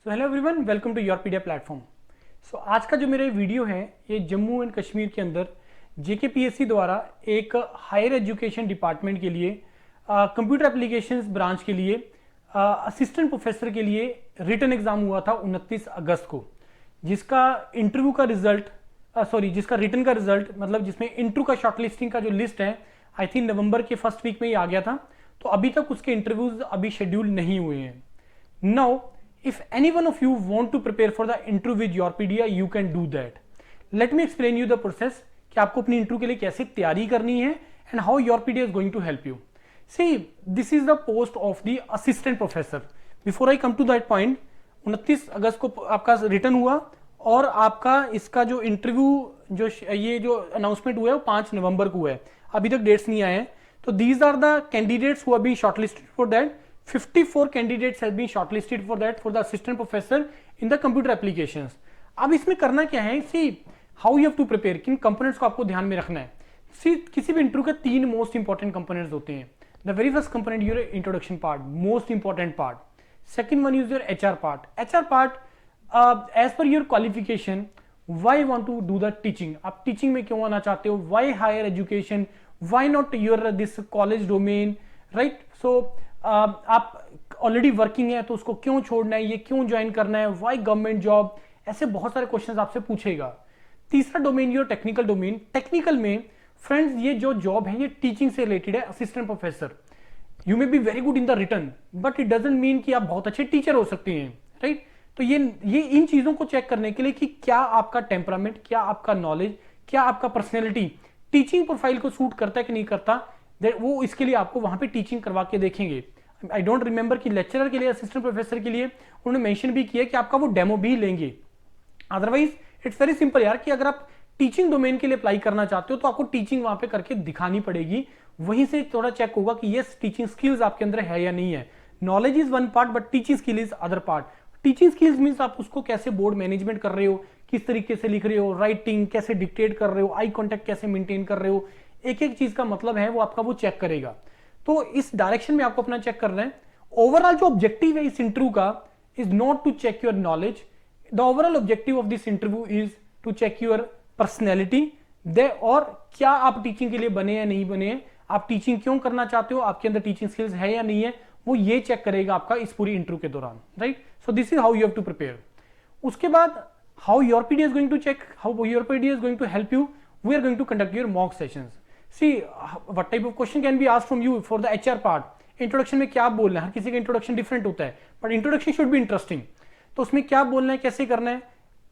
So hello everyone, welcome to Yourpedia platform. So आज का जो मेरा वीडियो है ये जम्मू एंड कश्मीर के अंदर जेकेपीएससी द्वारा एक हायर एजुकेशन डिपार्टमेंट के लिए कंप्यूटर एप्लीकेशंस ब्रांच के लिए असिस्टेंट प्रोफेसर के लिए रिटन एग्जाम हुआ था 29 अगस्त को, जिसका इंटरव्यू का रिजल्ट जिसका रिटन का रिजल्ट मतलब जिसमें इंटरव्यू का शॉर्टलिस्टिंग का जो लिस्ट है आई थिंक नवंबर के फर्स्ट वीक में ही आ गया था। तो अभी तक उसके इंटरव्यूज अभी शेड्यूल नहीं हुए हैं। Now if any one of you want to prepare for the interview with Yourpedia, you can do that. Let me explain you the process कि आपको अपनी इंटरव्यू के लिए कैसे तैयारी करनी है and how Yourpedia is going to help you. See, this is the post of the assistant professor. Before I come to that point, 29 अगस्त को आपका रिटर्न हुआ और आपका इसका जो इंटरव्यू ये जो अनाउंसमेंट हुआ है वो 5 नवंबर को हुआ है। अभी तक डेट्स नहीं आए हैं। तो these are the candidates who have been shortlisted for that. 54 candidates have been shortlisted for that for the assistant professor in the computer applications. अब इसमें करना क्या है, see how you have to prepare, किन कंपोनेंट्स को आपको ध्यान में रखना है। see किसी भी इंटरव्यू के 3 मोस्ट इंपॉर्टेंट कंपोनेंट्स होते हैं। the very first component your introduction part, most important part. second one is your HR part. HR part as per your qualification, why you want to do the teaching, आप teaching में क्यों आना चाहते हो, why higher education, why not your this college domain, right? so आप already working है तो उसको क्यों छोड़ना है, ये क्यों ज्वाइन करना है, वाई गवर्नमेंट जॉब, ऐसे बहुत सारे क्वेश्चंस आपसे पूछेगा। तीसरा domain your technical domain. Technical में फ्रेंड्स ये जो जॉब है ये टीचिंग से रिलेटेड है, assistant professor. You may be very good in the written but it doesn't mean कि आप बहुत अच्छे टीचर हो सकते हैं, राइट? तो ये इन चीजों को चेक करने के लिए कि क्या आपका टेम्परामेंट, क्या आपका नॉलेज, क्या आपका पर्सनैलिटी टीचिंग प्रोफाइल को सूट करता है कि नहीं करता, वो इसके लिए आपको वहां पे टीचिंग करवा के देखेंगे। आई डोंट रिमेंबर कि लेक्चरर के लिए, असिस्टेंट प्रोफेसर के लिए उन्होंने मेंशन भी किया कि आपका वो डेमो भी लेंगे। अदरवाइज इट्स वेरी सिंपल यार कि अगर आप टीचिंग डोमेन के लिए अप्लाई करना चाहते हो तो आपको टीचिंग वहां पे करके दिखानी पड़ेगी। वहीं से थोड़ा चेक होगा कि यस टीचिंग स्किल्स आपके अंदर है या नहीं है। Knowledge is one part but teaching skill is other part. Teaching skills means आप उसको कैसे बोर्ड मैनेजमेंट कर रहे हो, किस तरीके से लिख रहे हो, राइटिंग कैसे डिक्टेट कर रहे हो, आई कॉन्टेक्ट कैसे मेंटेन कर रहे हो, एक एक चीज का मतलब है वो आपका वो चेक करेगा। तो इस डायरेक्शन में आपको अपना चेक करना है। ओवरऑल जो ऑब्जेक्टिव है इस इंटरव्यू का is not to check your knowledge, the overall objective of this interview is to check your personality they, और क्या आप टीचिंग के लिए बने या नहीं बने हैं, आप टीचिंग क्यों करना चाहते हो, आपके अंदर टीचिंग स्किल्स है या नहीं है, वो ये चेक करेगा आपका इस पूरी इंटरव्यू के दौरान, right? So this is how you have to prepare. उसके बाद how Yourpedia is going to check, how Yourpedia is going to help you, we are going to conduct your mock sessions. See what type of question can be asked from you for the HR part. Introduction में क्या बोलना है, हर किसी का introduction different होता है but introduction should be interesting. तो उसमें क्या बोलना है, कैसे करना है,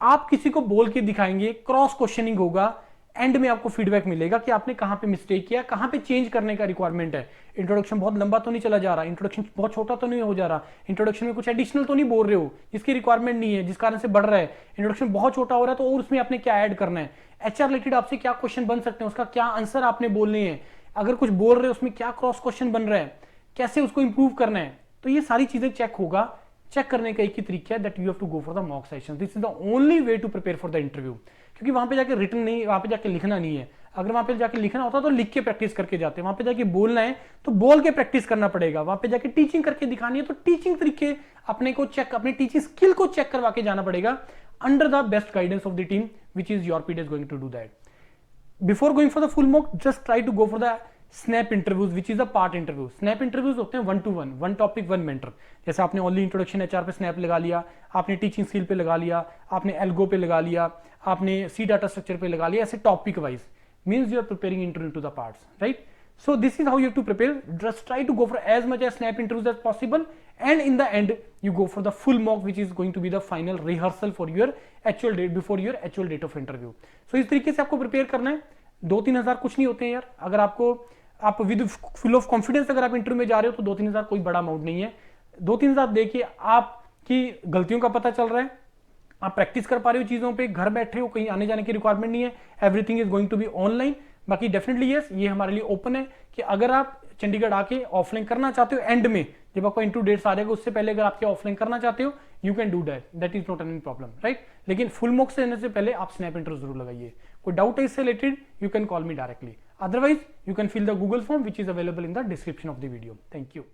आप किसी को बोल के दिखाएंगे, क्रॉस क्वेश्चनिंग होगा, एंड में आपको फीडबैक मिलेगा कि आपने कहां पे मिस्टेक किया, कहां पे चेंज करने का रिक्वायरमेंट है। इंट्रोडक्शन बहुत लंबा तो नहीं चला जा रहा, इंट्रोडक्शन बहुत छोटा तो नहीं हो जा रहा, इंट्रोडक्शन में कुछ एडिशनल तो नहीं बोल रहे हो जिसकी रिक्वायरमेंट नहीं है, जिस कारण से बढ़ रहा है, इंट्रोडक्शन बहुत छोटा हो रहा है तो और उसमें आपने क्या ऐड करना है, एचआर रिलेटेड आपसे क्या क्वेश्चन बन सकते हैं, उसका क्या आंसर आपने बोलने हैं, अगर कुछ बोल रहे हो उसमें क्या क्रॉस क्वेश्चन बन रहा है, कैसे उसको इंप्रूव करना है। तो ये सारी चीजें चेक होगा। चेक करने का एक ही तरीका है that you have to go for the mock session. This is the only way to prepare for the interview, क्योंकि वहां पे जाके रिटन नहीं, वहां पे जाके लिखना नहीं है। अगर वहां पे जाके लिखना होता तो लिख के प्रैक्टिस करके जाते, वहां पे जाके बोलना है तो बोल के प्रैक्टिस करना पड़ेगा, वहां पे जाके टीचिंग करके दिखानी है तो टीचिंग तरीके अपने को चेक, अपने टीचिंग स्किल को चेक करवा के जाना पड़ेगा under the best guidance of the team which is Yourpedia is going to do that. Before going for the full mock just try to go for the snap interviews which is a part interview. Snap interviews होते हैं 1-to-1, one topic one mentor. जैसे आपने only introduction HR पे snap लगा लिया, आपने teaching skill पे लगा लिया, आपने एल्गो पे लगा लिया, आपने सी डाटा स्ट्रक्चर पे लगा लिया, ऐसे topic wise means you are preparing interview to the parts, right? So this is how you have to prepare. Just try to go for as much as snap interviews as possible, and in the end you go for the full mock which is going to be the final rehearsal for your actual date, before your actual date of interview. So इस तरीके से आपको prepare करना है। 2-3 हज़ार कुछ नहीं होते हैं यार। अगर आप विद फुल ऑफ कॉन्फिडेंस अगर आप इंटरव्यू में जा रहे हो तो 2-3 हज़ार कोई बड़ा अमाउंट नहीं है। 2-3 हज़ार देखिए आपकी गलतियों का पता चल रहा है, आप प्रैक्टिस कर पा रहे हो चीजों पे, घर बैठे हो, कहीं आने जाने की रिक्वायरमेंट नहीं है, everything is going to be online. बाकी डेफिनेटली यस, ये हमारे लिए ओपन है कि अगर आप चंडीगढ़ आके ऑफलाइन करना चाहते हो, एंड में जब आपका इंटरव्यू डेट्स आ जाएगा उससे पहले अगर आपके ऑफलाइन करना चाहते हो, you can do that, that is not any problem, right? लेकिन फुल मॉक से देने से पहले आप स्नैप इंटरव्यू जरूर लगाइए। कोई डाउट है इससे related, you can call me directly, otherwise you can fill the Google form which is available in the description of the video. Thank you.